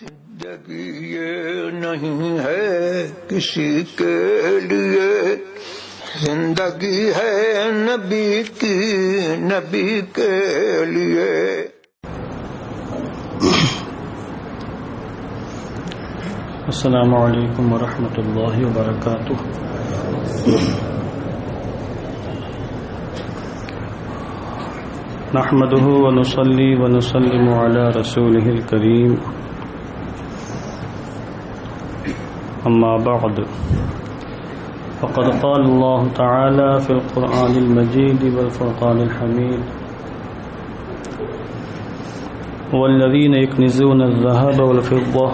زندگی یہ نہیں ہے کسی کے لیے، زندگی ہے نبی کی، نبی کے لیے۔ السلام علیکم ورحمۃ اللہ وبرکاتہ۔ نحمده ونصلي ونسلم على رسوله الكريم، اما بعد، فقد قال الله تعالى في القرآن المجيد والفرقان الحميد: والذين يكنزون الذهب والفضة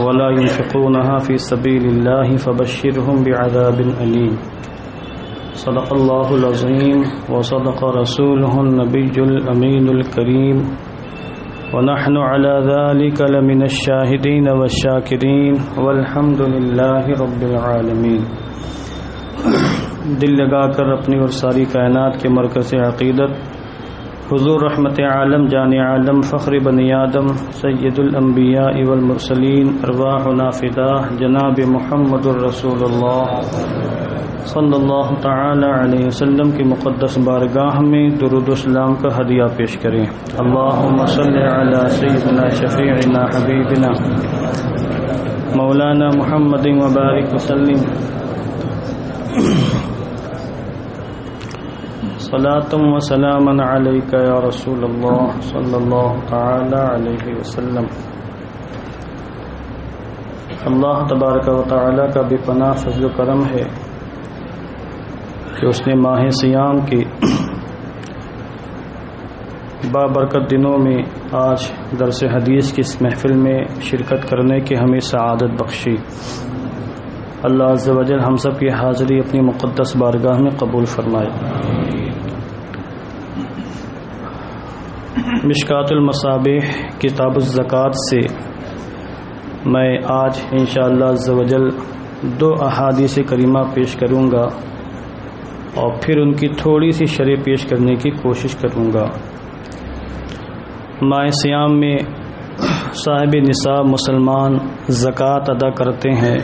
ولا ينفقونها في سبيل الله فبشرهم بعذاب أليم۔ صدق الله العظيم وصدق رسوله النبي الأمين الكريم، ونحن على ذلك لمن الشاهدين والشاكرين والحمد لله رب العالمين۔ دل لگا کر اپنی اور ساری کائنات کے مرکز عقیدت حضور رحمت عالم جان عالم فخر بنی آدم سید الانبیاء والمرسلین ارواحنا فدا جناب محمد الرسول اللہ صلی اللہ تعالی علیہ وسلم کی مقدس بارگاہ میں درود و سلام کا ہدیہ پیش کریں۔ اللہم صلی علی سیدنا شفیعنا حبیبنا مولانا محمد وبارک وسلم صلاۃ و سلاما علیک یا رسول اللہ صلی اللہ تعالی علیہ وسلم۔ اللہ تبارک و تعالی کا بے پناہ فضل و کرم ہے کہ اس نے ماہ صیام کے بابرکت دنوں میں آج درس حدیث کی اس محفل میں شرکت کرنے کی ہمیں سعادت بخشی۔ اللہ عز و جل ہم سب کی حاضری اپنی مقدس بارگاہ میں قبول فرمائے۔ مشکات المصابیح کتاب الزکوٰۃ سے میں آج انشاءاللہ عز و جل 2 احادیث کریمہ پیش کروں گا اور پھر ان کی تھوڑی سی شرح پیش کرنے کی کوشش کروں گا۔ ماہ صیام میں صاحب نصاب مسلمان زکوٰۃ ادا کرتے ہیں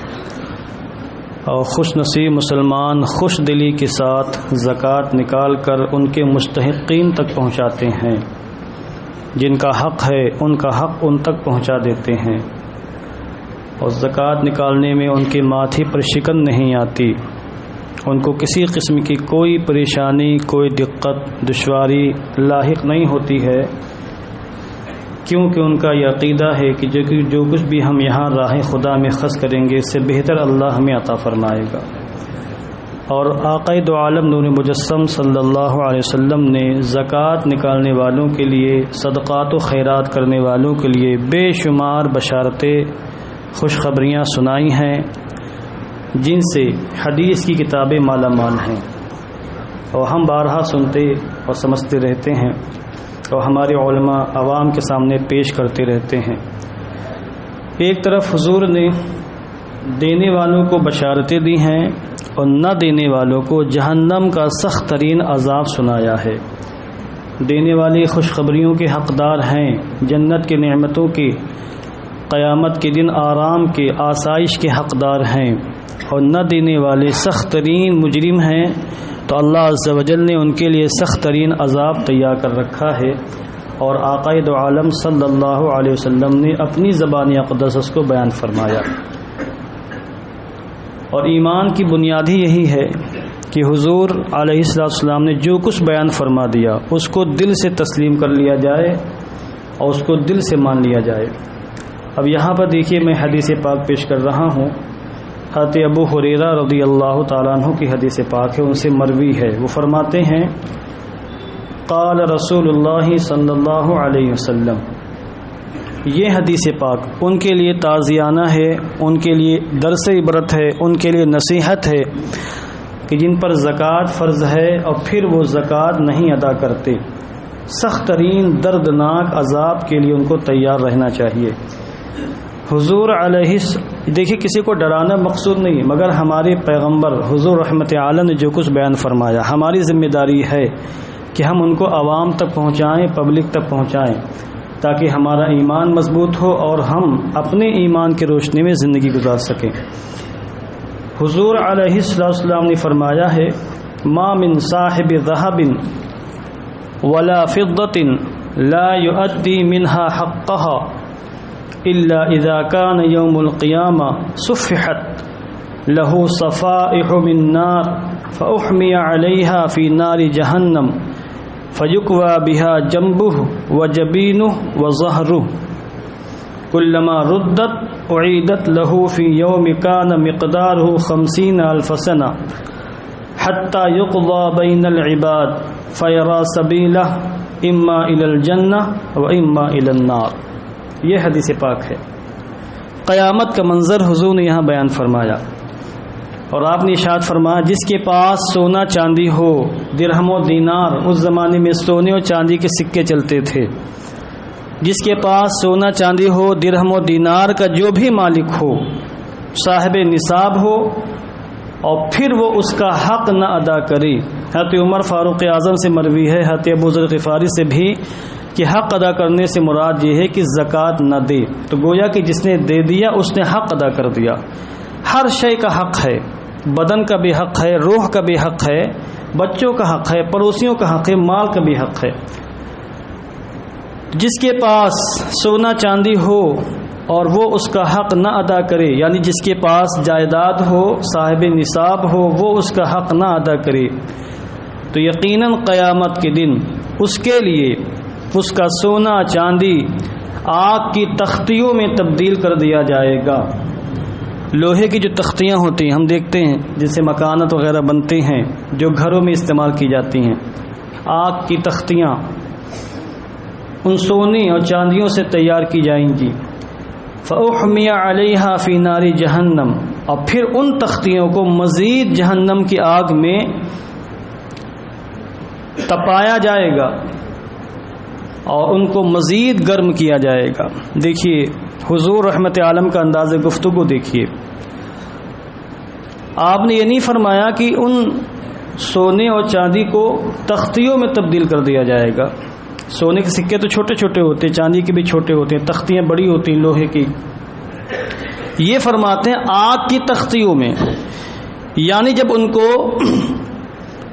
اور خوش نصیب مسلمان خوش دلی کے ساتھ زکوٰۃ نکال کر ان کے مستحقین تک پہنچاتے ہیں۔ جن کا حق ہے ان کا حق ان تک پہنچا دیتے ہیں، اور زکوٰۃ نکالنے میں ان کے ماتھے پر شکن نہیں آتی، ان کو کسی قسم کی کوئی پریشانی کوئی دقت دشواری لاحق نہیں ہوتی ہے، کیونکہ ان کا یہ عقیدہ ہے کہ جو کچھ بھی ہم یہاں راہ خدا میں خرچ کریں گے اس سے بہتر اللہ ہمیں عطا فرمائے گا۔ اور آقا دو عالم نور مجسم صلی اللہ علیہ وسلم نے زکوٰۃ نکالنے والوں کے لیے صدقات و خیرات کرنے والوں کے لیے بے شمار بشارتیں خوشخبریاں سنائی ہیں، جن سے حدیث کی کتابیں مالا مال ہیں، اور ہم بارہا سنتے اور سمجھتے رہتے ہیں، اور ہمارے علماء عوام کے سامنے پیش کرتے رہتے ہیں۔ ایک طرف حضور نے دینے والوں کو بشارتیں دی ہیں اور نہ دینے والوں کو جہنم کا سخت ترین عذاب سنایا ہے۔ دینے والے خوشخبریوں کے حقدار ہیں، جنت کے نعمتوں کے، قیامت کے دن آرام کے، آسائش کے حقدار ہیں، اور نہ دینے والے سخت ترین مجرم ہیں، تو اللہ عز و جل نے ان کے لیے سخت ترین عذاب تیار کر رکھا ہے، اور آقا دو عالم صلی اللہ علیہ وسلم نے اپنی زبان اقدس اس کو بیان فرمایا۔ اور ایمان کی بنیاد ہی یہی ہے کہ حضور علیہ السلام نے جو کچھ بیان فرما دیا اس کو دل سے تسلیم کر لیا جائے اور اس کو دل سے مان لیا جائے۔ اب یہاں پر دیکھیے میں حدیث پاک پیش کر رہا ہوں، حضرت ابو ہریرہ رضی اللہ تعالیٰ عنہ کی حدیث پاک ہے، ان سے مروی ہے۔ وہ فرماتے ہیں قال رسول اللہ صلی اللہ علیہ وسلم، یہ حدیث پاک ان کے لیے تعزیانہ ہے، ان کے لیے درس عبرت ہے، ان کے لیے نصیحت ہے کہ جن پر زکوٰۃ فرض ہے اور پھر وہ زکوٰۃ نہیں ادا کرتے، سخت ترین دردناک عذاب کے لیے ان کو تیار رہنا چاہیے۔ حضور علیہ دیکھیے کسی کو ڈرانا مقصود نہیں، مگر ہمارے پیغمبر حضور رحمت عالم نے جو کچھ بیان فرمایا ہماری ذمہ داری ہے کہ ہم ان کو عوام تک پہنچائیں، پبلک تک پہنچائیں۔ تاکہ ہمارا ایمان مضبوط ہو اور ہم اپنے ایمان کی روشنی میں زندگی گزار سکیں۔ حضور علیہ السلام نے فرمایا ہے، ما من صاحب ذهب ولا فضة لا يؤدي منها حقها إلا إذا كان يوم القيامة صفحت له صفائح من نار فأحمي عليها في نار جهنم فيكوى بها جنبه وجبينه وظهره كلما ردت أعيدت له في يوم كان مقداره 50,000 سنة حتى يقضى بين العباد فيرى سبيله إما إلى الجنة وإما إلى النار۔ یہ حدیث پاک ہے۔ قیامت کا منظر حضور نے یہاں بیان فرمایا، اور آپ نے ارشاد فرمایا جس کے پاس سونا چاندی ہو، درہم و دینار، اس زمانے میں سونے اور چاندی کے سکے چلتے تھے، جس کے پاس سونا چاندی ہو، درہم و دینار کا جو بھی مالک ہو، صاحب نصاب ہو، اور پھر وہ اس کا حق نہ ادا کرے۔ حضرت عمر فاروق اعظم سے مروی ہے، حضرت ابو ذر غفاری سے بھی، کہ حق ادا کرنے سے مراد یہ ہے کہ زکوٰۃ نہ دے، تو گویا کہ جس نے دے دیا اس نے حق ادا کر دیا۔ ہر شے کا حق ہے، بدن کا بھی حق ہے، روح کا بھی حق ہے، بچوں کا حق ہے، پڑوسیوں کا حق ہے، مال کا بھی حق ہے۔ جس کے پاس سونا چاندی ہو اور وہ اس کا حق نہ ادا کرے، یعنی جس کے پاس جائیداد ہو، صاحب نصاب ہو، وہ اس کا حق نہ ادا کرے، تو یقیناً قیامت کے دن اس کے لیے اس کا سونا چاندی آگ کی تختیوں میں تبدیل کر دیا جائے گا۔ لوہے کی جو تختیاں ہوتی ہیں، ہم دیکھتے ہیں جن سے مکانات وغیرہ بنتے ہیں، جو گھروں میں استعمال کی جاتی ہیں، آگ کی تختیاں ان سونے اور چاندیوں سے تیار کی جائیں گی۔ فَأُحْمِيَ عَلَيْهَا فِي نَارِ جَهَنَّمَ، اور پھر ان تختیوں کو مزید جہنم کی آگ میں تپایا جائے گا اور ان کو مزید گرم کیا جائے گا۔ دیکھیے حضور رحمت عالم کا انداز گفتگو دیکھیے، آپ نے یہ نہیں فرمایا کہ ان سونے اور چاندی کو تختیوں میں تبدیل کر دیا جائے گا۔ سونے کے سکے تو چھوٹے چھوٹے ہوتے ہیں، چاندی کے بھی چھوٹے ہوتے ہیں، تختیاں بڑی ہوتی ہیں لوہے کی۔ یہ فرماتے ہیں آگ کی تختیوں میں، یعنی جب ان کو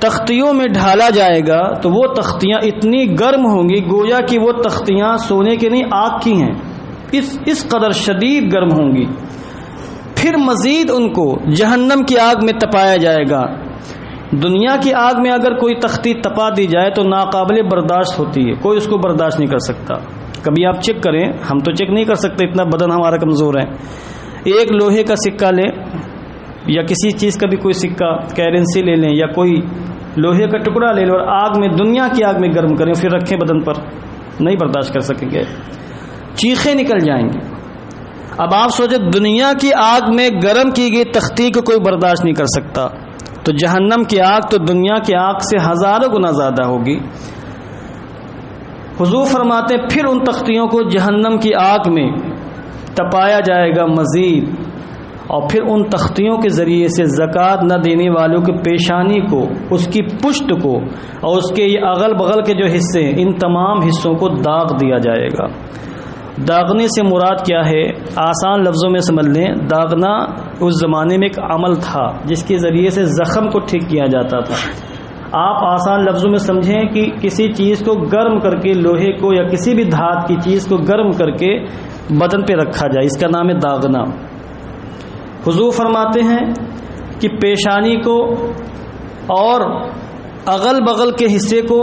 تختیوں میں ڈھالا جائے گا تو وہ تختیاں اتنی گرم ہوں گی گویا کہ وہ تختیاں سونے کے نہیں آگ کی ہیں، اس قدر شدید گرم ہوں گی۔ پھر مزید ان کو جہنم کی آگ میں تپایا جائے گا۔ دنیا کی آگ میں اگر کوئی تختی تپا دی جائے تو ناقابل برداشت ہوتی ہے، کوئی اس کو برداشت نہیں کر سکتا۔ کبھی آپ چیک کریں، ہم تو چیک نہیں کر سکتے، اتنا بدن ہمارا کمزور ہے۔ ایک لوہے کا سکہ لیں یا کسی چیز کا بھی کوئی سکہ، کرنسی لے لیں یا کوئی لوہے کا ٹکڑا لے لیں اور آگ میں، دنیا کی آگ میں گرم کریں، پھر رکھیں بدن پر، نہیں برداشت کر سکیں گے، چیخیں نکل جائیں گی۔ اب آپ سوچیں دنیا کی آگ میں گرم کی گئی تختی کو کوئی برداشت نہیں کر سکتا، تو جہنم کی آگ تو دنیا کی آگ سے ہزاروں گنا زیادہ ہوگی۔ حضور فرماتے ہیں پھر ان تختیوں کو جہنم کی آگ میں تپایا جائے گا مزید، اور پھر ان تختیوں کے ذریعے سے زکوٰۃ نہ دینے والوں کی پیشانی کو، اس کی پشت کو اور اس کے یہ اغل بغل کے جو حصے ہیں، ان تمام حصوں کو داغ دیا جائے گا۔ داغنے سے مراد کیا ہے؟ آسان لفظوں میں سمجھ لیں، داغنا اس زمانے میں ایک عمل تھا جس کے ذریعے سے زخم کو ٹھیک کیا جاتا تھا۔ آپ آسان لفظوں میں سمجھیں کہ کسی چیز کو گرم کر کے، لوہے کو یا کسی بھی دھات کی چیز کو گرم کر کے بدن پہ رکھا جائے، اس کا نام ہے داغنا۔ حضور فرماتے ہیں کہ پیشانی کو اور اغل بغل کے حصے کو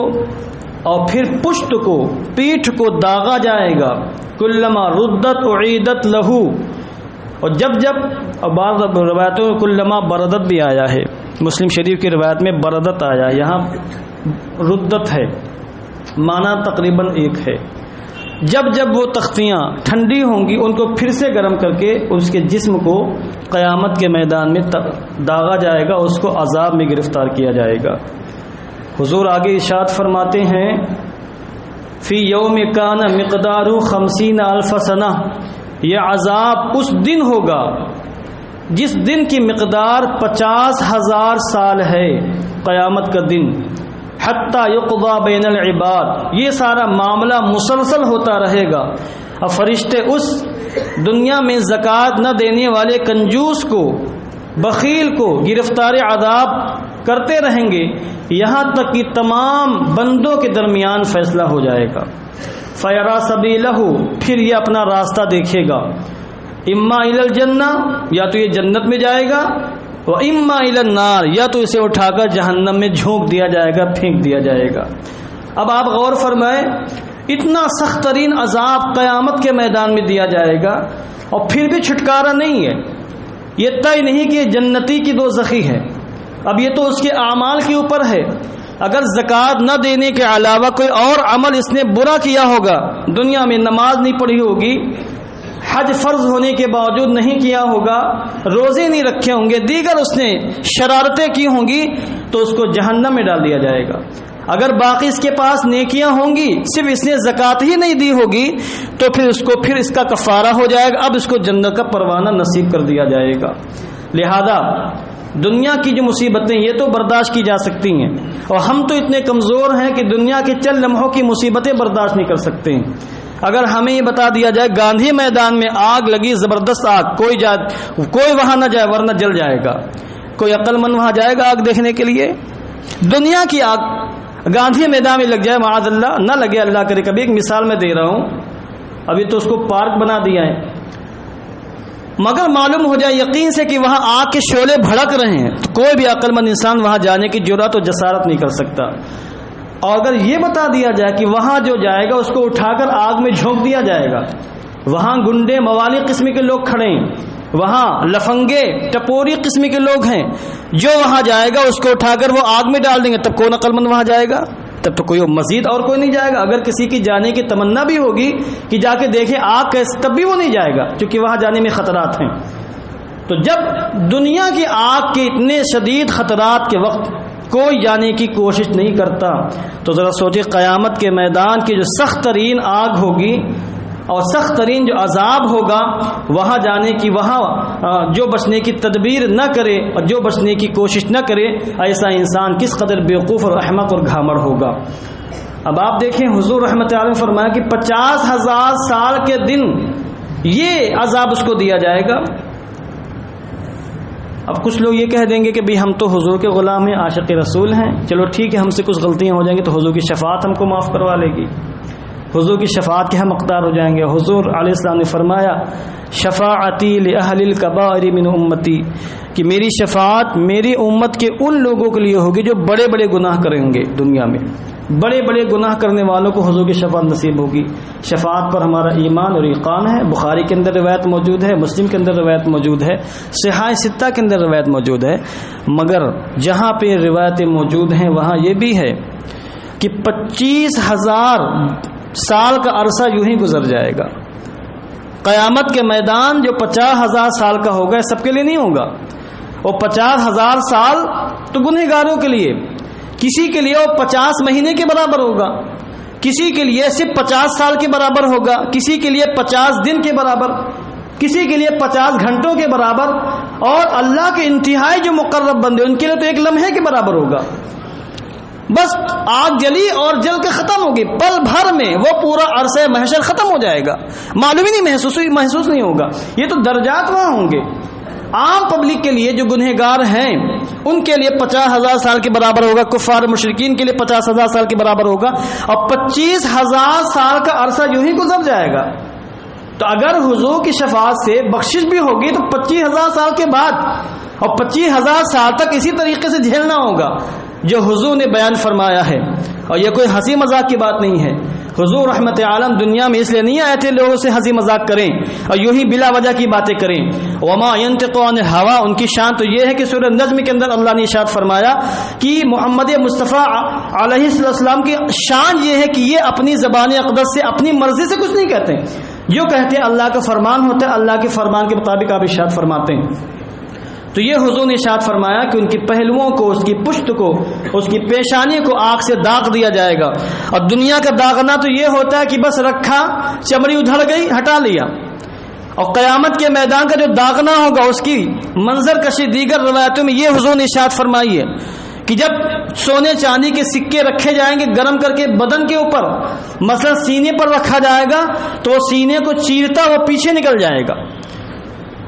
اور پھر پشت کو، پیٹھ کو داغا جائے گا۔ کلما ردت اعیدت لہو، اور جب اور بعض روایتوں میں کلما بردت بھی آیا ہے، مسلم شریف کی روایت میں بردت آیا، یہاں ردت ہے، معنی تقریباً ایک ہے۔ جب وہ تختیاں ٹھنڈی ہوں گی ان کو پھر سے گرم کر کے اس کے جسم کو قیامت کے میدان میں داغا جائے گا، اس کو عذاب میں گرفتار کیا جائے گا۔ حضور آگے ارشاد فرماتے ہیں فی یوم کان مقدار 50,000 سنہ، یہ عذاب اس دن ہوگا جس دن کی مقدار 50,000 سال ہے، قیامت کا دن۔ حتی یقضی بین العباد، یہ سارا معاملہ مسلسل ہوتا رہے گا، اور فرشتے اس دنیا میں زکوٰۃ نہ دینے والے کنجوس کو، بخیل کو گرفتار عذاب کرتے رہیں گے یہاں تک کہ تمام بندوں کے درمیان فیصلہ ہو جائے گا۔ فیرا سبیلہ، پھر یہ اپنا راستہ دیکھے گا، اما الی الجنہ، یا تو یہ جنت میں جائے گا، و اما الی النار، یا تو اسے اٹھا کر جہنم میں جھونک دیا جائے گا، پھینک دیا جائے گا۔ اب آپ غور فرمائیں، اتنا سخت ترین عذاب قیامت کے میدان میں دیا جائے گا، اور پھر بھی چھٹکارا نہیں ہے۔ یہ طے نہیں کہ یہ جنتی کی دوزخی ہے، اب یہ تو اس کے اعمال کے اوپر ہے۔ اگر زکوٰۃ نہ دینے کے علاوہ کوئی اور عمل اس نے برا کیا ہوگا، دنیا میں نماز نہیں پڑھی ہوگی، حج فرض ہونے کے باوجود نہیں کیا ہوگا، روزے نہیں رکھے ہوں گے، دیگر اس نے شرارتیں کی ہوں گی، تو اس کو جہنم میں ڈال دیا جائے گا۔ اگر باقی اس کے پاس نیکیاں ہوں گی، صرف اس نے زکوٰۃ ہی نہیں دی ہوگی، تو پھر اس کا کفارہ ہو جائے گا، اب اس کو جنت کا پروانہ نصیب کر دیا جائے گا۔ لہذا دنیا کی جو مصیبتیں یہ تو برداشت کی جا سکتی ہیں، اور ہم تو اتنے کمزور ہیں کہ دنیا کے چند لمحوں کی مصیبتیں برداشت نہیں کر سکتے ہیں۔ اگر ہمیں یہ بتا دیا جائے گاندھی میدان میں آگ لگی، زبردست آگ، کوئی وہاں نہ جائے ورنہ جل جائے گا، کوئی عقل مند وہاں جائے گا آگ دیکھنے کے لیے؟ دنیا کی آگ گاندھی میدان میں لگ جائے، معاذ اللہ، نہ لگے اللہ کرے کبھی۔ ایک مثال میں دے رہا ہوں، ابھی تو اس کو پارک بنا دیا ہے، مگر معلوم ہو جائے یقین سے کہ وہاں آگ کے شعلے بھڑک رہے ہیں، تو کوئی بھی عقل مند انسان وہاں جانے کی جرأت و جسارت نہیں کر سکتا۔ اور اگر یہ بتا دیا جائے کہ وہاں جو جائے گا اس کو اٹھا کر آگ میں جھونک دیا جائے گا، وہاں گنڈے موالی قسم کے لوگ کھڑے ہیں، وہاں لفنگے ٹپوری قسم کے لوگ ہیں، جو وہاں جائے گا اس کو اٹھا کر وہ آگ میں ڈال دیں گے، تب کون عقل مند وہاں جائے گا؟ تب تو کوئی مزید اور کوئی نہیں جائے گا۔ اگر کسی کی جانے کی تمنا بھی ہوگی کہ جا کے دیکھے آگ کیسے، تب بھی وہ نہیں جائے گا، کیونکہ وہاں جانے میں خطرات ہیں۔ تو جب دنیا کی آگ کے اتنے شدید خطرات کے وقت کوئی جانے کی کوشش نہیں کرتا، تو ذرا سوچے قیامت کے میدان کی جو سخت ترین آگ ہوگی اور سخت ترین جو عذاب ہوگا، وہاں جانے کی، وہاں جو بچنے کی تدبیر نہ کرے اور جو بچنے کی کوشش نہ کرے، ایسا انسان کس قدر بیوقوف اور احمق اور گھامڑ ہوگا۔ اب آپ دیکھیں حضور رحمت اللہ علیہ فرمایا کہ 50,000 سال کے دن یہ عذاب اس کو دیا جائے گا۔ اب کچھ لوگ یہ کہہ دیں گے کہ بھئی ہم تو حضور کے غلام ہیں، عاشق رسول ہیں، چلو ٹھیک ہے، ہم سے کچھ غلطیاں ہو جائیں گی تو حضور کی شفاعت ہم کو معاف کروا لے گی، حضور کی شفاعت کے ہم حقدار ہو جائیں گے۔ حضور علیہ السلام نے فرمایا شفاعتی لأہل الکبائر من امتی، کہ میری شفاعت میری امت کے ان لوگوں کے لیے ہوگی جو بڑے بڑے گناہ کریں گے، دنیا میں بڑے بڑے گناہ کرنے والوں کو حضور کی شفاعت نصیب ہوگی۔ شفاعت پر ہمارا ایمان اور یقین ہے، بخاری کے اندر روایت موجود ہے، مسلم کے اندر روایت موجود ہے، صحاح ستہ کے اندر روایت موجود ہے، مگر جہاں پہ روایتیں موجود ہیں وہاں یہ بھی ہے کہ 25,000 سال کا عرصہ یوں ہی گزر جائے گا۔ قیامت کے میدان جو 50,000 سال کا ہوگا سب کے لیے نہیں ہوگا، اور 50,000 سال تو گنہگاروں کے لیے، کسی کے لیے وہ 50 مہینے کے برابر ہوگا، کسی کے لیے صرف 50 سال کے برابر ہوگا، کسی کے لیے 50 دن کے برابر، کسی کے لیے 50 گھنٹوں کے برابر، اور اللہ کے انتہائی جو مقرب بندے ان کے لیے تو ایک لمحے کے برابر ہوگا۔ بس آگ جلی اور جل کے ختم ہوگی، پل بھر میں وہ پورا عرصہ محشر ختم ہو جائے گا، معلوم ہی نہیں، محسوس نہیں ہوگا۔ یہ تو درجات وہاں ہوں گے۔ عام پبلک کے لیے جو گنہگار ہیں ان کے لیے 50,000 سال کے برابر ہوگا، کفار مشرکین کے لیے 50,000 سال کے برابر ہوگا، اور 25,000 سال کا عرصہ یوں ہی گزر جائے گا۔ تو اگر حضور کی شفاعت سے بخشش بھی ہوگی تو 25,000 سال کے بعد، اور 25,000 سال تک اسی طریقے سے جھیلنا ہوگا جو حضور نے بیان فرمایا ہے۔ اور یہ کوئی ہنسی مذاق کی بات نہیں ہے۔ حضور رحمت عالم دنیا میں اس لیے نہیں آئے تھے لوگوں سے ہنسی مذاق کریں اور یوں ہی بلا وجہ کی باتیں کریں۔ وما ينطق عن الهوى، ان کی شان تو یہ ہے کہ سورہ نجم کے اندر اللہ نے ارشاد فرمایا کہ محمد مصطفیٰ علیہ السلام کی شان یہ ہے کہ یہ اپنی زبان اقدس سے اپنی مرضی سے کچھ نہیں کہتے، جو کہتے ہیں اللہ کا فرمان ہوتا ہے، اللہ کے فرمان کے مطابق آپ ارشاد فرماتے ہیں۔ تو یہ حضور نے ارشاد فرمایا کہ ان کی پہلوؤں کو، اس کی پشت کو، اس کی پیشانی کو آگ سے داغ دیا جائے گا۔ اور دنیا کا داغنا تو یہ ہوتا ہے کہ بس رکھا، چمڑی ادھڑ گئی، ہٹا لیا۔ اور قیامت کے میدان کا جو داغنا ہوگا اس کی منظر کشی دیگر روایتوں میں یہ حضور نے ارشاد فرمائی ہے کہ جب سونے چاندی کے سکے رکھے جائیں گے گرم کر کے بدن کے اوپر، مثلا سینے پر رکھا جائے گا تو وہ سینے کو چیرتا ہوا پیچھے نکل جائے گا،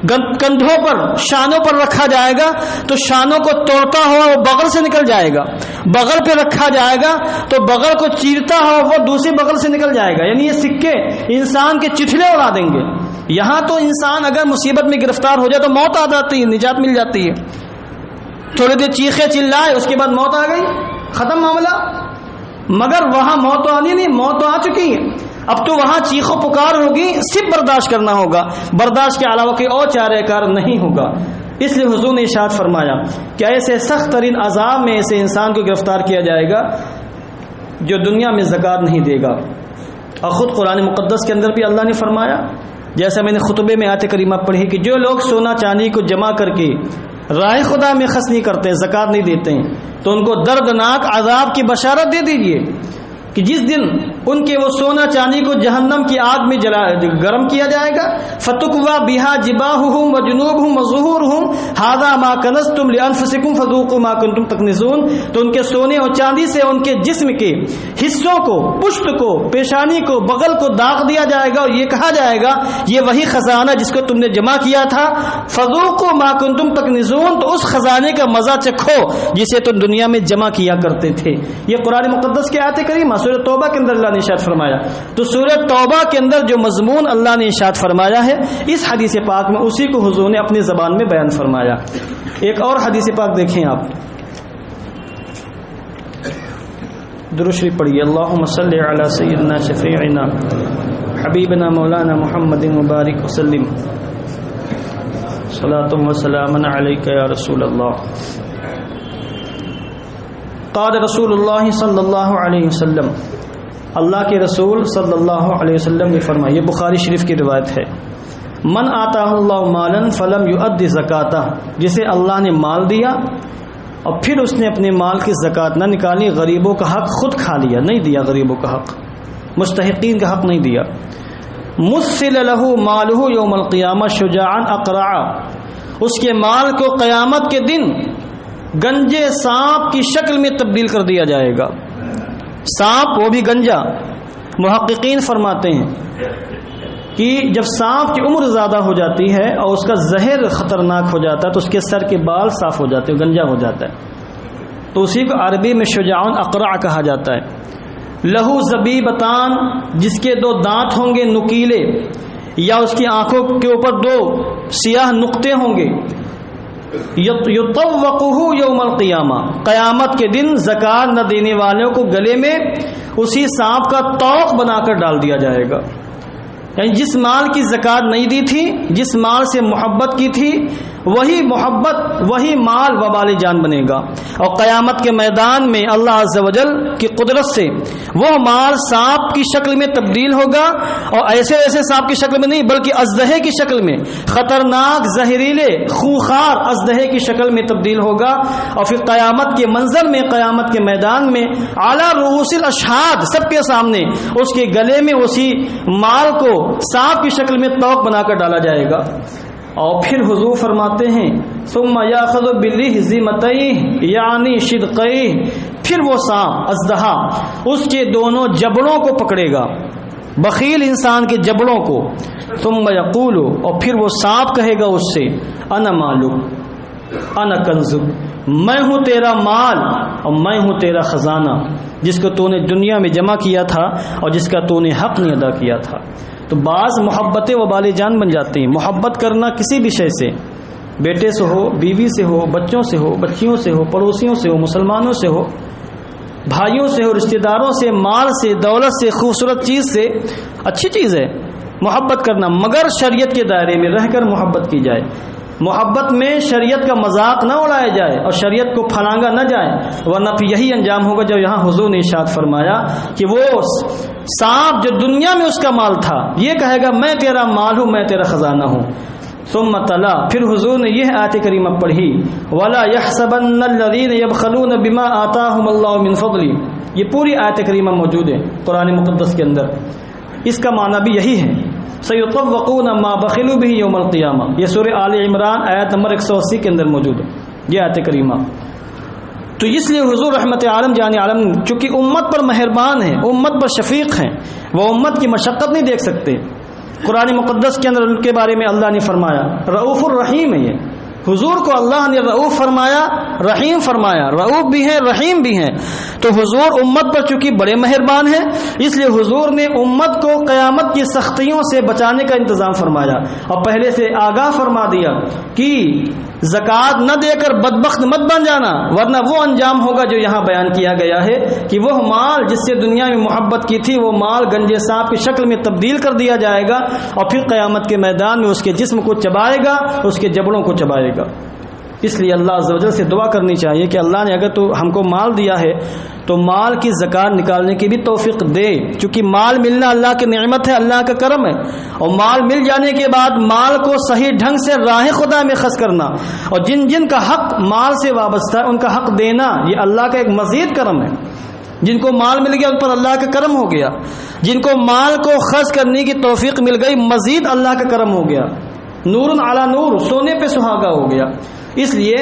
کندھوں پر شانوں پر رکھا جائے گا تو شانوں کو توڑتا ہوا وہ بغل سے نکل جائے گا، بغل پہ رکھا جائے گا تو بغل کو چیرتا ہوا وہ دوسری بغل سے نکل جائے گا. یعنی یہ سکے انسان کے چٹھلے اڑا دیں گے. یہاں تو انسان اگر مصیبت میں گرفتار ہو جائے تو موت آ جاتی ہے، نجات مل جاتی ہے، تھوڑی دیر چیخے چلائے اس کے بعد موت آ گئی، ختم معاملہ. مگر وہاں موت تو آنی نہیں، موت تو آ چکی ہے. اب تو وہاں چیخو پکار ہوگی، صرف برداشت کرنا ہوگا، برداشت کے علاوہ کوئی اور چارہ کار نہیں ہوگا. اس لیے حضور نے ارشاد فرمایا کہ ایسے سخت ترین عذاب میں ایسے انسان کو گرفتار کیا جائے گا جو دنیا میں زکوٰۃ نہیں دے گا. اور خود قرآن مقدس کے اندر بھی اللہ نے فرمایا، جیسا میں نے خطبے میں آیت کریمہ پڑھی، کہ جو لوگ سونا چاندی کو جمع کر کے راہ خدا میں خرچ نہیں کرتے، زکوٰۃ نہیں دیتے ہیں، تو ان کو دردناک عذاب کی بشارت دے دیجیے کہ جس دن ان کے وہ سونا چاندی کو جہنم کی آگ میں گرم کیا جائے گا. فتکوا بہا جباہہم وجنوبہم وظہورہم ھذا ما کنزتم لانفسکم فذوقوا ما کنتم تکنزون. تو ان کے سونے اور چاندی سے ان کے جسم کے حصوں کو، پشت کو، پیشانی کو، بغل کو داغ دیا جائے گا اور یہ کہا جائے گا یہ وہی خزانہ جس کو تم نے جمع کیا تھا. فذوقوا ما کنتم تکنزون. تو اس خزانے کا مزہ چکھو جسے تم دنیا میں جمع کیا کرتے تھے. یہ قرآن مقدس کی آیت کریمہ سورۃ توبہ کے اندر اللہ نے ارشاد فرمایا. تو سورۃ توبہ کے اندر جو مضمون اللہ نے ارشاد فرمایا ہے اس حدیث پاک میں اسی کو حضور نے اپنی زبان میں بیان فرمایا. ایک اور حدیث پاک دیکھیں آپ، درود شریف پڑھیے. اللہم صلی علی سیدنا شفیعنا حبیبنا مولانا محمد مبارک وسلم صلاۃ و سلام علیک یا رسول اللہ. قال رسول اللہ صلی اللہ علیہ وسلم، اللہ کے رسول صلی اللہ علیہ وسلم نے فرمایا، یہ بخاری شریف کی روایت ہے، من آتاہ اللہ مالا فلم یؤد زکاتہ، جسے اللہ نے مال دیا اور پھر اس نے اپنے مال کی زکوٰۃ نہ نکالی، غریبوں کا حق خود کھا لیا، نہیں دیا غریبوں کا حق، مستحقین کا حق نہیں دیا. مثل لہ مالہ یوم القیامہ شجاعا اقرعا، اس کے مال کو قیامت کے دن گنجے سانپ کی شکل میں تبدیل کر دیا جائے گا. سانپ وہ بھی گنجا. محققین فرماتے ہیں کہ جب سانپ کی عمر زیادہ ہو جاتی ہے اور اس کا زہر خطرناک ہو جاتا ہے تو اس کے سر کے بال صاف ہو جاتے ہیں، گنجا ہو جاتا ہے، تو اسی کو عربی میں شجاع اقرع کہا جاتا ہے. لہو زبیبتان، جس کے دو دانت ہوں گے نکیلے، یا اس کی آنکھوں کے اوپر دو سیاہ نقطے ہوں گے. یطوقہ یوم القیامہ، قیامت کے دن زکوٰۃ نہ دینے والوں کو گلے میں اسی سانپ کا طوق بنا کر ڈال دیا جائے گا. یعنی جس مال کی زکوٰۃ نہیں دی تھی، جس مال سے محبت کی تھی، وہی محبت، وہی مال وبال جان بنے گا. اور قیامت کے میدان میں اللہ عز و جل کی قدرت سے وہ مال سانپ کی شکل میں تبدیل ہوگا، اور ایسے ایسے سانپ کی شکل میں نہیں بلکہ اژدہے کی شکل میں، خطرناک زہریلے خونخوار اژدہے کی شکل میں تبدیل ہوگا. اور پھر قیامت کے منظر میں، قیامت کے میدان میں اعلیٰ رؤوس الاشہاد، سب کے سامنے اس کے گلے میں اسی مال کو سانپ کی شکل میں طوق بنا کر ڈالا جائے گا. اور پھر حضور فرماتے ہیں ثم یاخذ بالرہزمتیہ یعنی شدقیہ، پھر وہ سانپ اژدہا اس کے دونوں جبڑوں کو پکڑے گا، بخیل انسان کے جبڑوں کو. ثم یقول، اور پھر وہ سانپ کہے گا اس سے، انا مالک انا کنزک، میں ہوں تیرا مال اور میں ہوں تیرا خزانہ جس کو تو نے دنیا میں جمع کیا تھا اور جس کا تو نے حق نہیں ادا کیا تھا. تو بعض محبتیں وبال جان بن جاتی ہیں. محبت کرنا کسی بھی شے سے، بیٹے سے ہو، بیوی سے ہو، بچوں سے ہو، بچیوں سے ہو، پڑوسیوں سے ہو، مسلمانوں سے ہو، بھائیوں سے ہو، رشتہ داروں سے، مال سے، دولت سے، خوبصورت چیز سے، اچھی چیز ہے محبت کرنا، مگر شریعت کے دائرے میں رہ کر محبت کی جائے. محبت میں شریعت کا مذاق نہ اڑایا جائے اور شریعت کو پھلانگا نہ جائے، ورنہ پھر یہی انجام ہوگا جو یہاں حضور نے ارشاد فرمایا کہ وہ سانپ جو دنیا میں اس کا مال تھا یہ کہے گا میں تیرا مال ہوں، میں تیرا خزانہ ہوں. ثم تلا، پھر حضور نے یہ آیت کریمہ پڑھی، وَلَا يَحْسَبَنَّ الَّذِينَ يَبْخَلُونَ بِمَا آتَاهُمُ اللَّهُ مِنْ فَضْلِهِ. یہ پوری آیت کریمہ موجود ہے قرآن مقدس کے اندر. اس کا معنی بھی یہی ہے، سَيُطَوَّقُونَ مَا بَخِلُوا بِهِ يَوْمَ الْقِيَامَةِ. یہ سورہ آل عمران آیت نمبر 180 کے اندر موجود ہے یہ آیت کریمہ. تو اس لیے حضور رحمت عالم جان عالم چونکہ امت پر مہربان ہیں، امت پر شفیق ہیں، وہ امت کی مشقت نہیں دیکھ سکتے۔ قرآن مقدس کے اندر ان کے بارے میں اللہ نے فرمایا رؤوف الرحیم ہے، یہ حضور کو اللہ نے رؤوف فرمایا، رحیم فرمایا، رؤوف بھی ہیں رحیم بھی ہیں۔ تو حضور امت پر چونکہ بڑے مہربان ہیں، اس لیے حضور نے امت کو قیامت کی سختیوں سے بچانے کا انتظام فرمایا اور پہلے سے آگاہ فرما دیا کہ زکوٰۃ نہ دے کر بدبخت مت بن جانا، ورنہ وہ انجام ہوگا جو یہاں بیان کیا گیا ہے کہ وہ مال جس سے دنیا میں محبت کی تھی وہ مال گنجے سانپ کی شکل میں تبدیل کر دیا جائے گا اور پھر قیامت کے میدان میں اس کے جسم کو چبائے گا، اس کے جبڑوں کو چبائے گا۔ اس لیے اللہ عز و جل سے دعا کرنی چاہیے کہ اللہ نے اگر تو ہم کو مال دیا ہے تو مال کی زکوٰۃ نکالنے کی بھی توفیق دے، چونکہ مال ملنا اللہ کی نعمت ہے، اللہ کا کرم ہے، اور مال مل جانے کے بعد مال کو صحیح ڈھنگ سے راہ خدا میں خرچ کرنا اور جن جن کا حق مال سے وابستہ ہے ان کا حق دینا، یہ اللہ کا ایک مزید کرم ہے۔ جن کو مال مل گیا ان پر اللہ کا کرم ہو گیا، جن کو مال کو خرچ کرنے کی توفیق مل گئی مزید اللہ کا کرم ہو گیا، نور علی نور، سونے پہ سہاگا ہو گیا۔ اس لیے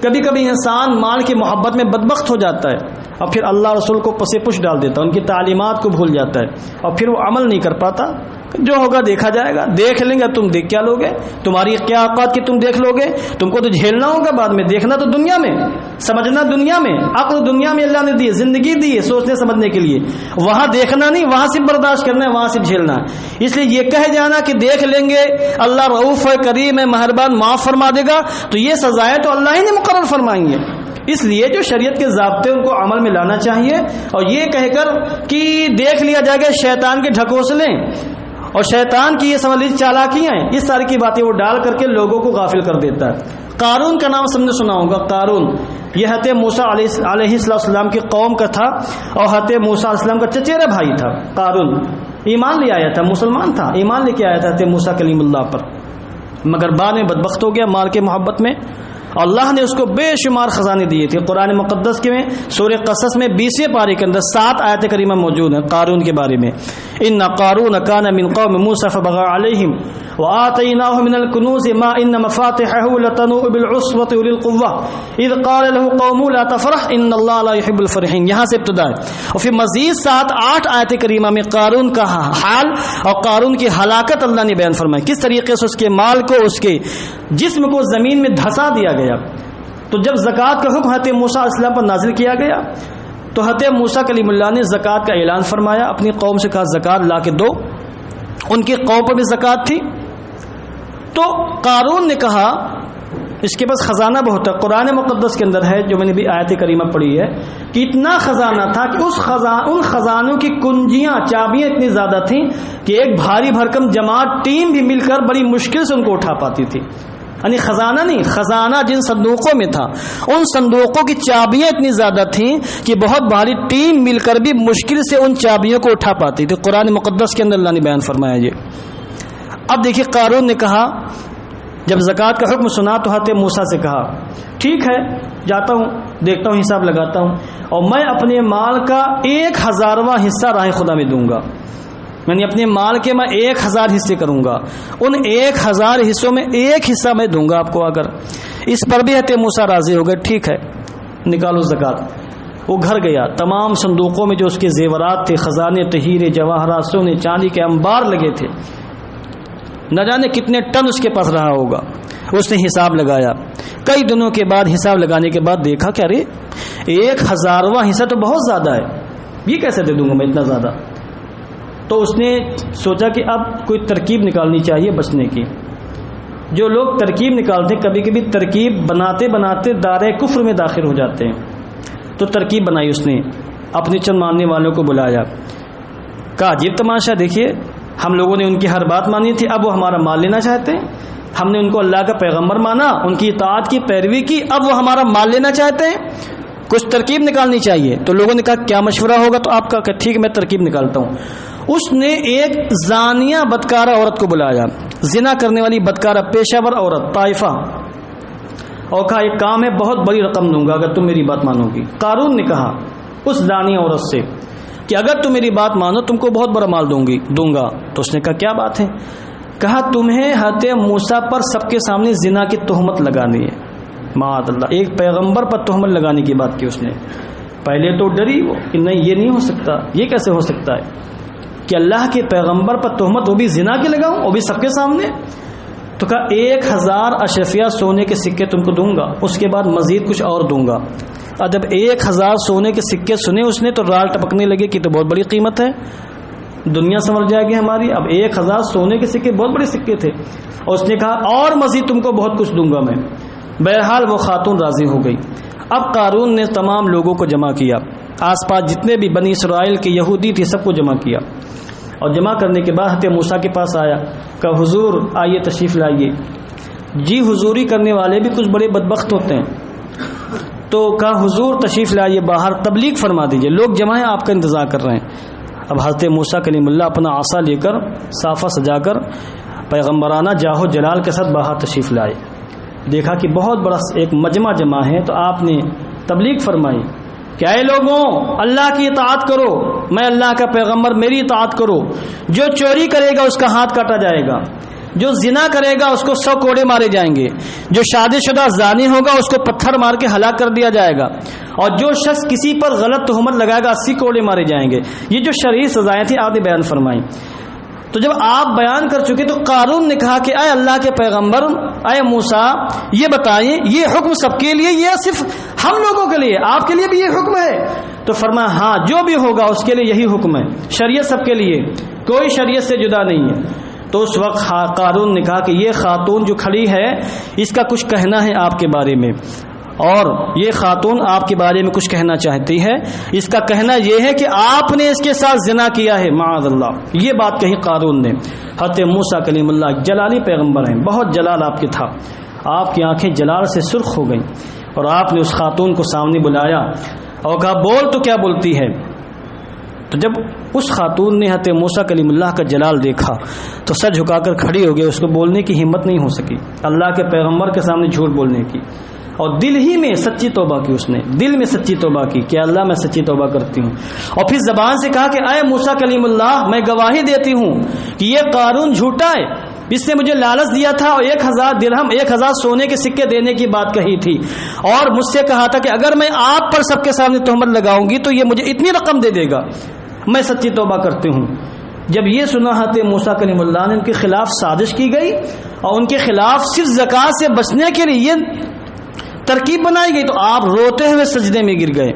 کبھی کبھی انسان مال کی محبت میں بدبخت ہو جاتا ہے اور پھر اللہ رسول کو پس پش ڈال دیتا ہے، ان کی تعلیمات کو بھول جاتا ہے اور پھر وہ عمل نہیں کر پاتا۔ جو ہوگا دیکھا جائے گا، دیکھ لیں گے، تم دیکھ کیا لوگے، تمہاری کیا اوقات کی تم دیکھ لوگے، تم کو تو جھیلنا ہوگا بعد میں، دیکھنا تو دنیا میں، سمجھنا دنیا میں، عقل دنیا میں اللہ نے دی ہے، زندگی دی ہے سوچنے سمجھنے کے لیے، وہاں دیکھنا نہیں، وہاں صرف برداشت کرنا ہے، وہاں صرف جھیلنا ہے۔ اس لیے یہ کہہ جانا کہ دیکھ لیں گے اللہ رؤوف ہے، کریم ہے، مہربان، معاف فرما دے گا، تو یہ سزائیں تو اللہ ہی نے مقرر فرمائی ہیں۔ اس لیے جو شریعت کے ضابطے ان کو عمل میں لانا چاہیے، اور یہ کہہ کر کہ دیکھ لیا جائے گا شیطان کے ڈھکوسلیں اور شیطان کی یہ سمجھ لیجیے چالاکیاں ہیں، اس طرح کی باتیں وہ ڈال کر کے لوگوں کو غافل کر دیتا ہے۔ قارون کا نام سب نے سنا ہوگا، قارون یہ حضرت موسیٰ علیہ السلام کی قوم کا تھا اور حضرت موسیٰ علیہ السلام کا چچیرا بھائی تھا۔ قارون ایمان لے آیا تھا، مسلمان تھا، ایمان لے کے آیا تھا حضرت موسیٰ کلیم اللہ پر، مگر بعد میں بدبخت ہو گیا مال کے محبت میں۔ اللہ نے اس کو بے شمار خزانے دیے تھے۔ قرآن مقدس کے میں سورہ قصص میں 20 پارے کے اندر 7 آیت کریمہ موجود ہیں قارون کے بارے میں۔ ان قارون کان من قوم موسیٰ فبغى علیہم وآتیناہ من الکنوز ما ان مفاتحہ لتنوء بالعصبۃ اولي القوة اذ قال له قومه لا تفرح ان اللہ لا يحب الفرحین، یہاں سے ابتدا ہے۔ اور پھر مزید 7-8 آیت کریمہ میں قارون کا حال اور قارون کی ہلاکت اللہ نے بیان فرمائی، کس طریقے سے اس کے مال کو، اس کے جسم کو زمین میں دھسا دیا گیا۔ تو جب زکوٰۃ کا حکم حضرت موسیٰ علیہ السلام پر نازل کیا گیا تو حضرت موسیٰ کلیم اللہ نے زکوٰۃ کا اعلان فرمایا، اپنی قوم سے کہا زکوٰۃ لا کے دو۔ ان کی قوم پر بھی زکوٰۃ تھی۔ تو قارون نے کہا اس کے پاس خزانہ بہت ہے، قرآن مقدس کے اندر ہے جو میں نے بھی آیت کریمہ پڑھی ہے کہ اتنا خزانہ تھا کہ ان خزانوں کی کنجیاں، چابیاں اتنی زیادہ تھیں کہ ایک بھاری بھرکم جماعت ٹیم بھی مل کر بڑی مشکل سے ان کو اٹھا پاتی تھی۔ یعنی خزانہ نہیں، خزانہ جن صندوقوں میں تھا ان صندوقوں کی چابیاں اتنی زیادہ تھیں کہ بہت بھاری ٹیم مل کر بھی مشکل سے ان چابیوں کو اٹھا پاتی تھی۔ قرآن مقدس کے اندر اللہ نے بیان فرمایا یہ۔ اب دیکھیے قارون نے کہا جب زکوٰۃ کا حکم سنا تو حضرت موسیٰ سے کہا ٹھیک ہے جاتا ہوں، دیکھتا ہوں، حساب لگاتا ہوں، اور میں اپنے مال کا 1000واں حصہ راہ خدا میں دوں گا، یعنی اپنے مال کے میں 1000 حصے کروں گا، ان 1000 حصوں میں 1 حصہ میں دوں گا آپ کو۔ اگر اس پر بھی حضرت موسیٰ راضی ہو گئے، ٹھیک ہے نکالو زکوٰۃ۔ وہ گھر گیا، تمام صندوقوں میں جو اس کے زیورات تھے، خزانے، تہیرے، جواہرات، سونے چاندی کے انبار لگے تھے، نہ جانے کتنے ٹن اس کے پاس رہا ہوگا۔ اس نے حساب لگایا، کئی دنوں کے بعد حساب لگانے کے بعد دیکھا کہ ارے 1000واں حصہ تو بہت زیادہ ہے، یہ کیسے دے دوں گا میں اتنا زیادہ؟ تو اس نے سوچا کہ اب کوئی ترکیب نکالنی چاہیے بچنے کی۔ جو لوگ ترکیب نکالتے ہیں کبھی کبھی ترکیب بناتے بناتے دائرہ کفر میں داخل ہو جاتے ہیں، تو ترکیب بنائی اس نے، اپنے چند ماننے والوں کو بلایا، کہا عجیب تماشا دیکھیے، ہم لوگوں نے ان کی ہر بات مانی تھی، اب وہ ہمارا مال لینا چاہتے ہیں، ہم نے ان کو اللہ کا پیغمبر مانا، ان کی اطاعت کی، پیروی کی، اب وہ ہمارا مال لینا چاہتے ہیں، کچھ ترکیب نکالنی چاہیے۔ تو لوگوں نے کہا کیا مشورہ ہوگا؟ تو آپ کا کہ ٹھیک ہے میں ترکیب نکالتا ہوں۔ اس نے ایک زانیہ بدکارہ عورت کو بلایا، زنا کرنے والی بدکارہ پیشہ ور عورت طائفہ، اور کہا ایک کام ہے، بہت بڑی رقم دوں گا اگر تم میری بات مانو گی۔ قارون نے کہا اس زانیہ عورت سے کہ اگر تم میری بات مانو تم کو بہت بڑا مال دوں گا۔ تو اس نے کہا کیا بات ہے؟ کہا تمہیں حضرت موسیٰ پر سب کے سامنے زنا کی تہمت لگانی ہے، معاذ اللہ، ایک پیغمبر پر تہمت لگانے کی بات کی اس نے. پہلے تو ڈری وہ کہ نہیں یہ نہیں ہو سکتا، یہ کیسے ہو سکتا ہے کہ اللہ کے پیغمبر پر تہمت وہ بھی زنا کی لگاؤں، وہ بھی سب کے سامنے. تو کہا 1000 اشرفیہ سونے کے سکے تم کو دوں گا، اس کے بعد مزید کچھ اور دوں گا. اور جب 1000 سونے کے سکے سنے اس نے تو رال ٹپکنے لگے کہ تو بہت بڑی قیمت ہے، دنیا سمجھ جائے گی ہماری. اب 1000 سونے کے سکے بہت بڑے سکے تھے، اور اس نے کہا اور مزید تم کو بہت کچھ دوں گا میں. بہرحال وہ خاتون راضی ہو گئی. اب قارون نے تمام لوگوں کو جمع کیا، آس پاس جتنے بھی بنی اسرائیل کے یہودی تھے سب کو جمع کیا، اور جمع کرنے کے بعد حضرت موسیٰ کے پاس آیا، کہا حضور آئیے تشریف لائیے. جی حضوری کرنے والے بھی کچھ بڑے بدبخت ہوتے ہیں، تو کہا حضور تشریف لائیے، باہر تبلیغ فرما دیجئے، لوگ جمع ہیں آپ کا انتظار کر رہے ہیں. اب حضرت موسیٰ کلیم اللہ اپنا عصا لے کر صافہ سجا کر پیغمبرانہ جاہو جلال کے ساتھ باہر تشریف لائے. دیکھا کہ بہت بڑا ایک مجمع جمع ہے، تو آپ نے تبلیغ فرمائی کہ اے لوگوں اللہ کی اطاعت کرو، میں اللہ کا پیغمبر، میری اطاعت کرو. جو چوری کرے گا اس کا ہاتھ کاٹا جائے گا، جو زنا کرے گا اس کو 100 کوڑے مارے جائیں گے، جو شادی شدہ زانی ہوگا اس کو پتھر مار کے ہلاک کر دیا جائے گا، اور جو شخص کسی پر غلط تہمت لگائے گا 80 کوڑے مارے جائیں گے. یہ جو شرعی سزائیں تھیں آپ نے بیان فرمائی. تو جب آپ بیان کر چکے تو قارون نے کہا کہ اے اللہ کے پیغمبر، اے موسیٰ یہ بتائیں یہ حکم سب کے لیے یہ صرف ہم لوگوں کے لیے، آپ کے لیے بھی یہ حکم ہے؟ تو فرمایا ہاں جو بھی ہوگا اس کے لیے یہی حکم ہے، شریعت سب کے لیے، کوئی شریعت سے جدا نہیں ہے. تو اس وقت قارون نے کہا کہ یہ خاتون جو کھڑی ہے اس کا کچھ کہنا ہے آپ کے بارے میں، اور یہ خاتون آپ کے بارے میں کچھ کہنا چاہتی ہے. اس کا کہنا یہ ہے کہ آپ نے اس کے ساتھ زنا کیا ہے معاذ اللہ. یہ بات کہی قارون نے. حضرت موسیٰ کلیم اللہ جلالی پیغمبر ہیں، بہت جلال آپ کے تھا، آپ کی آنکھیں جلال سے سرخ ہو گئیں، اور آپ نے اس خاتون کو سامنے بلایا اور کہا بول تو کیا بولتی ہے. تو جب اس خاتون نے حضرت موسیٰ کلیم اللہ کا جلال دیکھا تو سر جھکا کر کھڑی ہو گئی، اس کو بولنے کی ہمت نہیں ہو سکی، اللہ کے پیغمبر کے سامنے جھوٹ بولنے کی. اور دل ہی میں سچی توبہ کی، اس نے دل میں سچی توبہ کی کہ اللہ میں سچی توبہ کرتی ہوں. اور پھر زبان سے کہا کہ اے موسیٰ کلیم اللہ میں گواہی دیتی ہوں کہ یہ قارون جھوٹا ہے، اس نے مجھے لالچ دیا تھا اور 1000 درہم 1000 سونے کے سکے دینے کی بات کہی تھی، اور مجھ سے کہا تھا کہ اگر میں آپ پر سب کے سامنے تہمت لگاؤں گی تو یہ مجھے اتنی رقم دے دے گا، میں سچی توبہ کرتی ہوں. جب یہ سنا حضرت موسیٰ کلیم اللہ نے ان کے خلاف سازش کی گئی، اور ان کے خلاف صرف زکوٰۃ سے بچنے کے لیے یہ ترکیب بنائی گئی، تو آپ روتے ہوئے سجدے میں گر گئے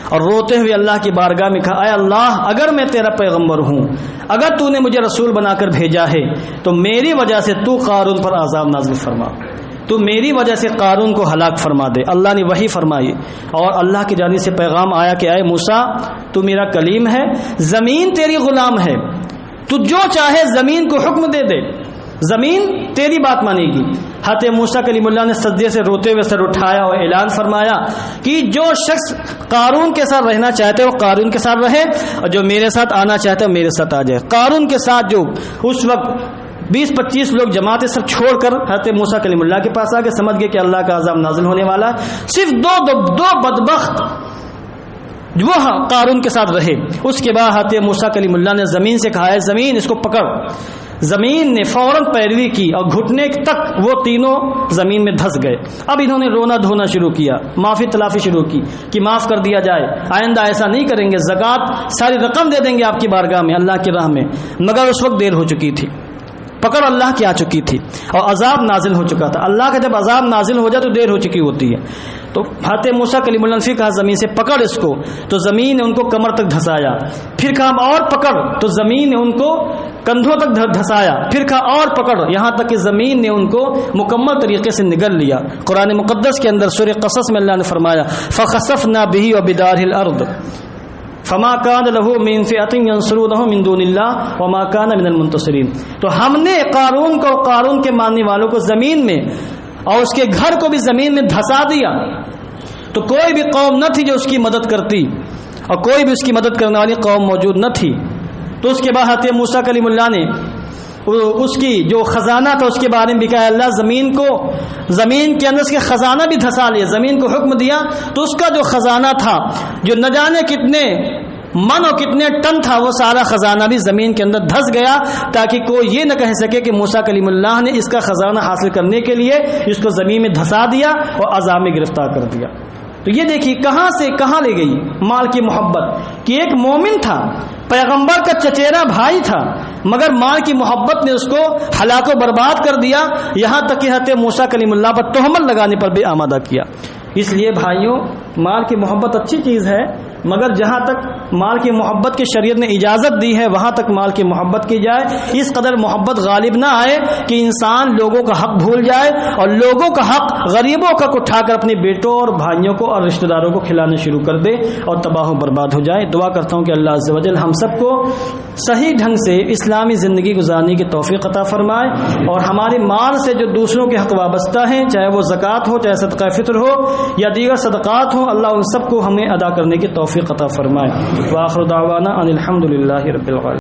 اور روتے ہوئے اللہ کی بارگاہ میں کہا اے اللہ اگر میں تیرا پیغمبر ہوں، اگر تو نے مجھے رسول بنا کر بھیجا ہے تو میری وجہ سے تو قارون پر عذاب نازل فرما، تو میری وجہ سے قارون کو ہلاک فرما دے. اللہ نے وحی فرمائی اور اللہ کی جانب سے پیغام آیا کہ اے موسیٰ تو میرا کلیم ہے، زمین تیری غلام ہے، تو جو چاہے زمین کو حکم دے دے، زمین تیری بات مانے گی. حضرت موسیٰ کلیم اللہ نے سجدے سے روتے ہوئے سر اٹھایا اور اعلان فرمایا کہ جو شخص قارون کے ساتھ رہنا چاہتے وہ قارون کے ساتھ رہے، اور جو میرے ساتھ آنا چاہتے وہ میرے ساتھ آ جائے. قارون کے ساتھ جو اس وقت 20-25 لوگ جماعت سب چھوڑ کر حضرت موسیٰ کلیم اللہ کے پاس آ کے سمجھ گئے کہ اللہ کا عذاب نازل ہونے والا ہے. صرف دو بدبخت وہ قارون کے ساتھ رہے. اس کے بعد حضرت موسیٰ کلیم اللہ نے زمین سے کہا ہے زمین اس کو پکڑ. زمین نے فوراً پیروی کی اور گھٹنے تک وہ تینوں زمین میں دھس گئے. اب انہوں نے رونا دھونا شروع کیا، معافی تلافی شروع کی کہ معاف کر دیا جائے، آئندہ ایسا نہیں کریں گے، زکوٰۃ ساری رقم دے دیں گے آپ کی بارگاہ میں اللہ کی راہ میں. مگر اس وقت دیر ہو چکی تھی، پکڑ اللہ کی آ چکی تھی اور عذاب نازل ہو چکا تھا. اللہ کا جب عذاب نازل ہو جائے تو دیر ہو چکی ہوتی ہے. تو حضرت موسیٰ کلیم اللہ نے کہا زمین سے پکڑ اس کو، تو زمین نے ان کو کمر تک دھسایا. پھر کہا اور پکڑ، تو زمین نے ان کو کندھوں تک دھسایا. پھر کہا اور پکڑ، یہاں تک کہ زمین نے ان کو مکمل طریقے سے نگل لیا. قرآن مقدس کے اندر سورہ قصص میں اللہ نے فرمایا فخسفنا به وبداره الارض فما كان له من فئة ينصرونه من دون الله وما كان من المنتصرين. تو ہم نے قارون کو، قارون کے ماننے والوں کو زمین میں اور اس کے گھر کو بھی زمین میں دھسا دیا. تو کوئی بھی قوم نہ تھی جو اس کی مدد کرتی، اور کوئی بھی اس کی مدد کرنے والی قوم موجود نہ تھی. تو اس کے بعد حضرت موسیٰ کلیم اللہ نے اس کی جو خزانہ تھا اس کے بارے میں بھی کہا اللہ زمین کو، زمین کے اندر اس کے خزانہ بھی دھسا لیا. زمین کو حکم دیا تو اس کا جو خزانہ تھا، جو نہ جانے کتنے من اور کتنے ٹن تھا وہ سارا خزانہ بھی زمین کے اندر دھس گیا، تاکہ کوئی یہ نہ کہہ سکے کہ موسیٰ کلیم اللہ نے اس کا خزانہ حاصل کرنے کے لیے اس کو زمین میں دھسا دیا اور عذاب میں گرفتار کر دیا۔ تو یہ دیکھیے کہاں سے کہاں لے گئی مال کی محبت، کہ ایک مومن تھا، پیغمبر کا چچیرا بھائی تھا، مگر مال کی محبت نے اس کو ہلاک و برباد کر دیا، یہاں تک کہ حضرت موسیٰ کلیم اللہ پر تہمت لگانے پر بھی آمادہ کیا۔ اس لیے بھائیوں، مال کی محبت اچھی چیز ہے، مگر جہاں تک مال کی محبت کی شریعت نے اجازت دی ہے وہاں تک مال کی محبت کی جائے۔ اس قدر محبت غالب نہ آئے کہ انسان لوگوں کا حق بھول جائے اور لوگوں کا حق غریبوں کا اٹھا کر اپنے بیٹوں اور بھائیوں کو اور رشتہ داروں کو کھلانا شروع کر دے اور تباہ و برباد ہو جائے۔ دعا کرتا ہوں کہ اللہ عز و جل ہم سب کو صحیح ڈھنگ سے اسلامی زندگی گزارنے کی توفیق عطا فرمائے، اور ہمارے مال سے جو دوسروں کے حق وابستہ ہیں، چاہے وہ زکوٰۃ ہو، چاہے صدقہ فطر ہو یا دیگر صدقات ہوں، اللہ ان سب کو ہمیں ادا کرنے کی توفیق عطا فرمائے۔ وآخر دعوانا ان الحمد للہ رب العالمین۔